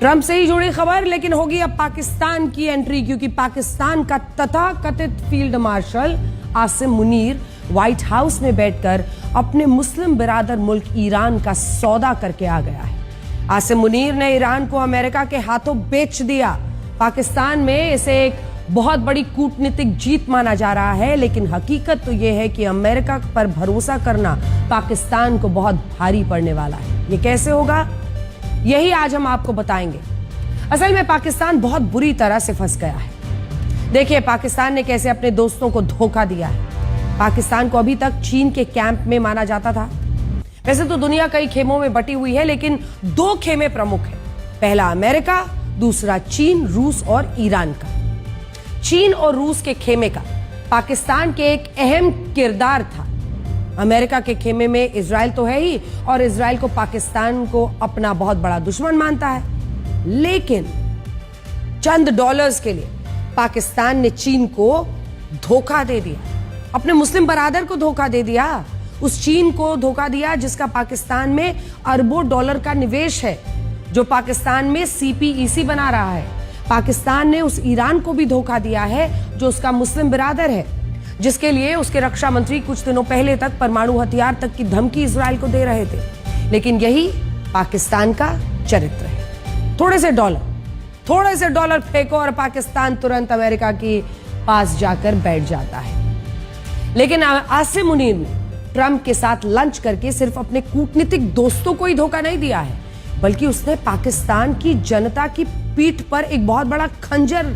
Trump से ही जुड़ी खबर, लेकिन होगी अब पाकिस्तान की एंट्री, क्योंकि पाकिस्तान का तथाकथित field marshal Asim Munir white house में बैठकर अपने मुस्लिम बिरादर मुल्क ईरान का सौदा करके आ गया है। आसिम मुनीर ने ईरान को अमेरिका के हाथों बेच दिया। पाकिस्तान में इसे एक बहुत बड़ी कूटनीतिक जीत माना जा रहा है, लेकिन हकीकत तो यह है कि अमेरिका पर भरोसा करना पाकिस्तान को बहुत भारी पड़ने वाला है। ये कैसे होगा, यही आज हम आपको बताएंगे। असल में पाकिस्तान बहुत बुरी तरह से फंस गया है। देखिए पाकिस्तान ने कैसे अपने दोस्तों को धोखा दिया है। पाकिस्तान को अभी तक चीन के कैंप में माना जाता था। वैसे तो दुनिया कई खेमों में बटी हुई है, लेकिन दो खेमे प्रमुख हैं, पहला अमेरिका, दूसरा चीन, रूस और ईरान का। चीन और रूस के खेमे का पाकिस्तान के एक अहम किरदार था। अमेरिका के खेमे में इजराइल तो है ही, और इजराइल को पाकिस्तान को अपना बहुत बड़ा दुश्मन मानता है। लेकिन चंद डॉलर्स के लिए पाकिस्तान ने चीन को धोखा दे दिया, अपने मुस्लिम बरादर को धोखा दे दिया, उस चीन को धोखा दिया जिसका पाकिस्तान में अरबों डॉलर का निवेश है, जो पाकिस्तान में CPEC बना रहा है। पाकिस्तान ने उस ईरान को भी धोखा दिया है जो उसका मुस्लिम बिरादर है, जिसके लिए उसके रक्षा मंत्री कुछ दिनों पहले तक परमाणु हथियार तक की धमकी इजराइल को दे रहे थे। लेकिन यही पाकिस्तान का चरित्र है। थोड़े से डॉलर फेंको और पाकिस्तान तुरंत अमेरिका के पास जाकर बैठ जाता है। लेकिन आसिम मुनीर ने ट्रंप के साथ लंच करके सिर्फ अपने कूटनीतिक दोस्तों को ही धोखा नहीं दिया है, बल्कि उसने पाकिस्तान की जनता की पीठ पर एक बहुत बड़ा खंजर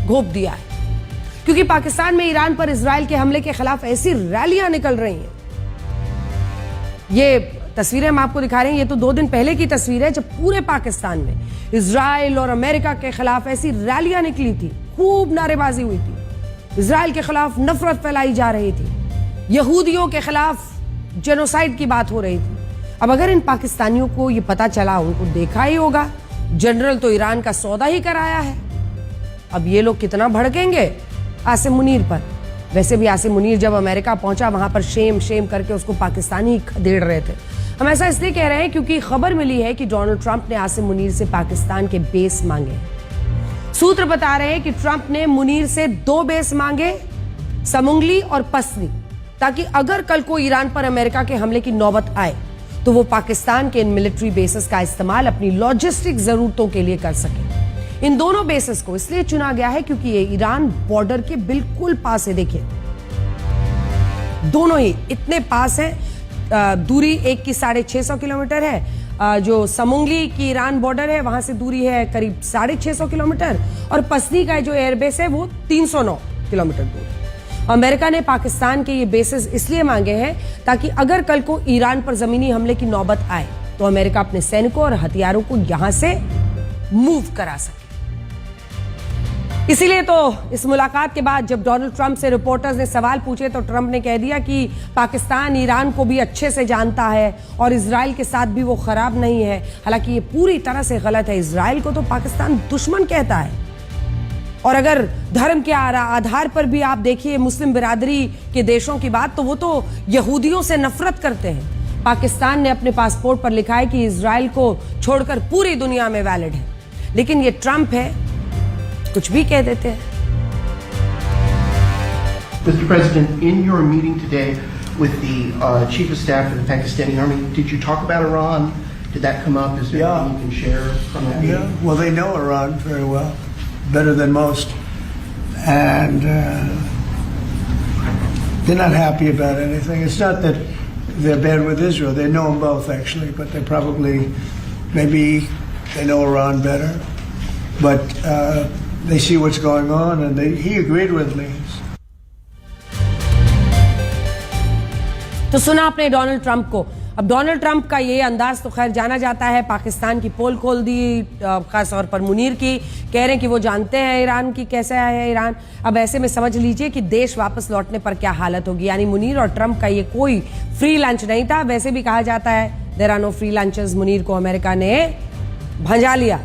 घोंप दिया है। क्योंकि पाकिस्तान में ईरान पर इजराइल के हमले के खिलाफ ऐसी रैलियां निकल रही हैं। ये तस्वीरें हम आपको दिखा रहे हैं, ये तो 2 दिन पहले की तस्वीर है, जब पूरे पाकिस्तान में इजराइल और अमेरिका के खिलाफ ऐसी रैलियां निकली थी, खूब नारेबाजी हुई थी, इजराइल के खिलाफ नफरत फैलाई जा रही थी, यहूदियों के खिलाफ जेनोसाइड की बात हो रही थी। अब अगर इन पाकिस्तानियों को ये पता चला, उनको देखा ही होगा जनरल तो ईरान का सौदा ही कराया है, अब ये लोग कितना भड़केंगे आसिम मुनीर पर। वैसे भी आसिम मुनीर जब अमेरिका पहुंचा, वहां पर शेम करके उसको पाकिस्तानी खदेड़ रहे थे। हम ऐसा इसलिए कह रहे हैं क्योंकि खबर मिली है कि डोनाल्ड ट्रंप ने आसिम मुनीर से पाकिस्तान के बेस मांगे। सूत्र बता रहे हैं कि ट्रंप ने मुनीर से 2 बेस मांगे, समुंगली और पसनी, ताकि अगर कल को ईरान पर अमेरिका के हमले की नौबत आए तो वो पाकिस्तान के इन मिलिट्री बेसिस का इस्तेमाल अपनी लॉजिस्टिक जरूरतों के लिए कर सके। इन दोनों बेसिस को इसलिए चुना गया है क्योंकि ये ईरान बॉर्डर के बिल्कुल पास है। देखिए दोनों ही इतने पास है, दूरी एक की 650 किलोमीटर है। जो समुंगली की ईरान बॉर्डर है वहां से दूरी है करीब 650 किलोमीटर, और पसनी का जो एयरबेस है वो 309 किलोमीटर दूर। अमेरिका ने पाकिस्तान के ये बेसिस इसलिए मांगे हैं ताकि अगर कल को ईरान पर जमीनी हमले की नौबत आए तो अमेरिका अपने सैनिकों और हथियारों को यहां से मूव करा सके। इसीलिए तो इस मुलाकात के बाद जब डोनाल्ड ट्रंप से रिपोर्टर्स ने सवाल पूछे तो ट्रंप ने कह दिया कि पाकिस्तान ईरान को भी अच्छे से जानता है और इजराइल के साथ भी वो खराब नहीं है। हालांकि ये पूरी तरह से गलत है। इजराइल को तो पाकिस्तान दुश्मन कहता है, और अगर धर्म के आधार पर भी आप देखिए मुस्लिम बिरादरी के देशों की बात, तो वो तो यहूदियों से नफरत करते हैं। पाकिस्तान ने अपने पासपोर्ट पर लिखा है कि इजराइल को छोड़कर पूरी दुनिया में वैलिड है, लेकिन ये ट्रंप है, कुछ भी कह देते हैं। Mr. President, in your meeting today with the Chief of Staff of the Pakistani Army, did you talk about Iran? Did that come up? Is there anything you can share from that meeting? Yeah, well, they know Iran very well, better than most, and they're not happy about anything. It's not that they're bad with Israel. They know them both, actually, but they probably, maybe they know Iran better, but they see what's going on, and he agreed with me. तो सुना आपने Donald Trump को। अब Donald Trump का ये अंदाज तो खैर जाना जाता है, पाकिस्तान की पोल खोल दी, खास तौर पर मुनीर की, कह रहे हैं कि वो जानते हैं ईरान की कैसे है ईरान। अब ऐसे में समझ लीजिए कि देश वापस लौटने पर क्या हालत होगी। यानी मुनीर और ट्रंप का ये कोई फ्री लंच नहीं था। वैसे भी कहा जाता है there are no free lunches. Munir को अमेरिका ने भंजा लिया,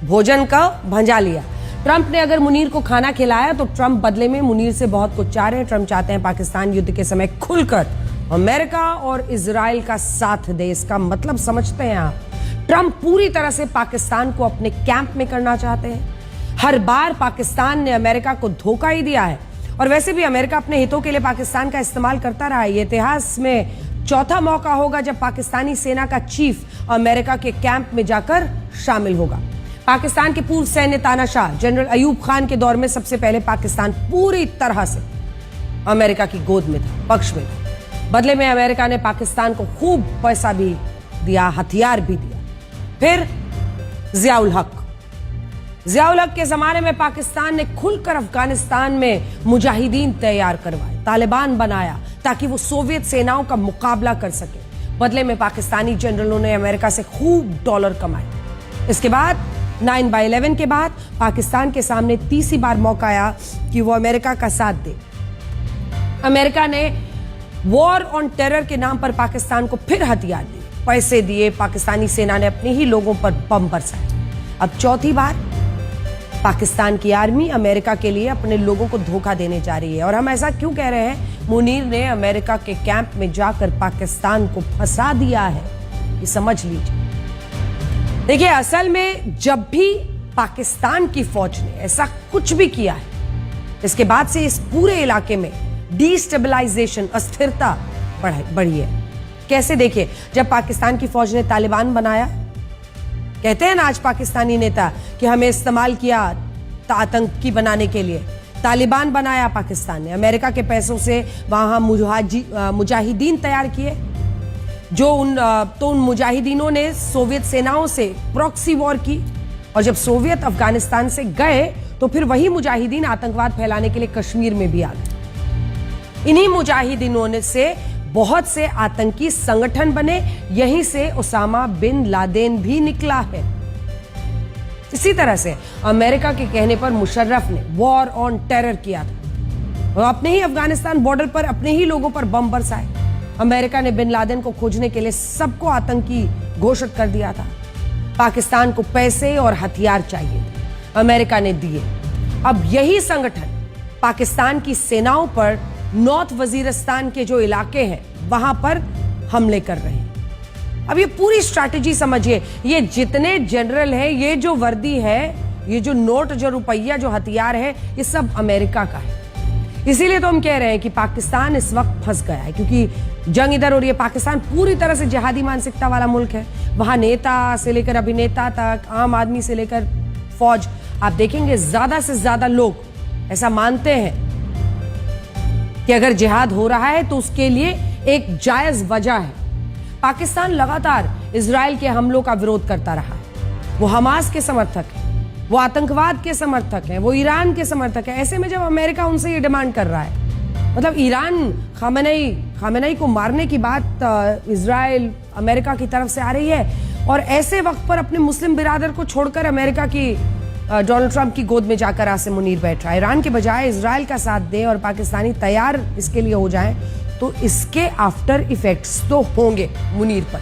भोजन का भंजा लिया। ट्रंप ने अगर मुनीर को खाना खिलाया तो ट्रंप बदले में मुनीर से बहुत कुछ चाह रहे हैं। ट्रंप चाहते हैं पाकिस्तान युद्ध के समय खुलकर अमेरिका और इजराइल का साथ दे। इसका मतलब समझते हैं आप? ट्रंप पूरी तरह से पाकिस्तान को अपने कैंप में करना चाहते हैं। हर बार पाकिस्तान ने अमेरिका को धोखा ही दिया है और वैसे भी अमेरिका अपने हितों के लिए पाकिस्तान का इस्तेमाल करता रहा है। ये इतिहास में चौथा मौका होगा जब पाकिस्तानी सेना का चीफ अमेरिका के कैंप में जाकर शामिल होगा। पाकिस्तान के पूर्व सैन्य तानाशाह जनरल अयूब खान के दौर में सबसे पहले पाकिस्तान पूरी तरह से अमेरिका की गोद में था, पक्ष में था। बदले में अमेरिका ने पाकिस्तान को खूब पैसा भी दिया, हथियार भी दिया। फिर जियाउल हक के जमाने में पाकिस्तान ने खुलकर अफगानिस्तान में मुजाहिदीन तैयार करवाए, तालिबान बनाया ताकि वो सोवियत सेनाओं का मुकाबला कर सके। बदले में पाकिस्तानी जनरलों ने अमेरिका से खूब डॉलर कमाए। इसके बाद 9/11 के बाद पाकिस्तान के सामने तीसरी बार मौका आया कि वो अमेरिका का साथ दे। अमेरिका ने वॉर ऑन टेरर के नाम पर पाकिस्तान को फिर हथियार दिए, पैसे दिए, पाकिस्तानी सेना ने अपने ही लोगों पर बम बरसाए। अब चौथी बार पाकिस्तान की आर्मी अमेरिका के लिए अपने लोगों को धोखा देने जा रही है। और हम ऐसा क्यों कह रहे हैं? मुनीर ने अमेरिका के कैंप में जाकर पाकिस्तान को फंसा दिया है, ये समझ लीजिए। देखिए, असल में जब भी पाकिस्तान की फौज ने ऐसा कुछ भी किया है, इसके बाद से इस पूरे इलाके में डिस्टेबलाइजेशन, अस्थिरता बढ़ी है। कैसे? देखिए, जब पाकिस्तान की फौज ने तालिबान बनाया, कहते हैं ना आज पाकिस्तानी नेता कि हमें इस्तेमाल किया आतंकी बनाने के लिए। तालिबान बनाया पाकिस्तान ने, अमेरिका के पैसों से वहां मुजाहिदीन तैयार किए, जो उन मुजाहिदीनों ने सोवियत सेनाओं से प्रॉक्सी वॉर की। और जब सोवियत अफगानिस्तान से गए तो फिर वही मुजाहिदीन आतंकवाद फैलाने के लिए कश्मीर में भी आ गए। इन्हीं मुजाहिदीनों ने से बहुत से आतंकी संगठन बने, यहीं से उसामा बिन लादेन भी निकला है। इसी तरह से अमेरिका के कहने पर मुशर्रफ ने वॉर ऑन टेरर किया था और अपने ही अफगानिस्तान बॉर्डर पर अपने ही लोगों पर बम बरसाए। अमेरिका ने बिन लादेन को खोजने के लिए सबको आतंकी घोषित कर दिया था। पाकिस्तान को पैसे और हथियार चाहिए, अमेरिका ने दिए। अब यही संगठन पाकिस्तान की सेनाओं पर नॉर्थ वजीरिस्तान के जो इलाके हैं वहां पर हमले कर रहे हैं। अब ये पूरी स्ट्रैटेजी समझिए, ये जितने जनरल हैं, ये जो वर्दी है, ये जो नोट, जो रुपया, जो हथियार है, ये सब अमेरिका का है। इसीलिए तो हम कह रहे हैं कि पाकिस्तान इस वक्त फंस गया है, क्योंकि जंग इधर हो रही है। पाकिस्तान पूरी तरह से जिहादी मानसिकता वाला मुल्क है। वहां नेता से लेकर अभिनेता तक, आम आदमी से लेकर फौज, आप देखेंगे ज्यादा से ज्यादा लोग ऐसा मानते हैं कि अगर जिहाद हो रहा है तो उसके लिए एक जायज वजह है। पाकिस्तान लगातार इजराइल के हमलों का विरोध करता रहा है। वो हमास के समर्थक है, वो आतंकवाद के समर्थक है, वो ईरान के समर्थक है। ऐसे में जब अमेरिका उनसे ये डिमांड कर रहा है, मतलब ईरान खामेनेई को मारने की बात इजराइल अमेरिका की तरफ से आ रही है, और ऐसे वक्त पर अपने मुस्लिम बिरादर को छोड़कर अमेरिका की डोनाल्ड ट्रंप की गोद में जाकर आसिम मुनीर बैठ रहा है। ईरान के बजाय इजराइल का साथ दें और पाकिस्तानी तैयार इसके लिए हो जाएं, तो इसके आफ्टर इफेक्ट्स तो होंगे मुनीर पर।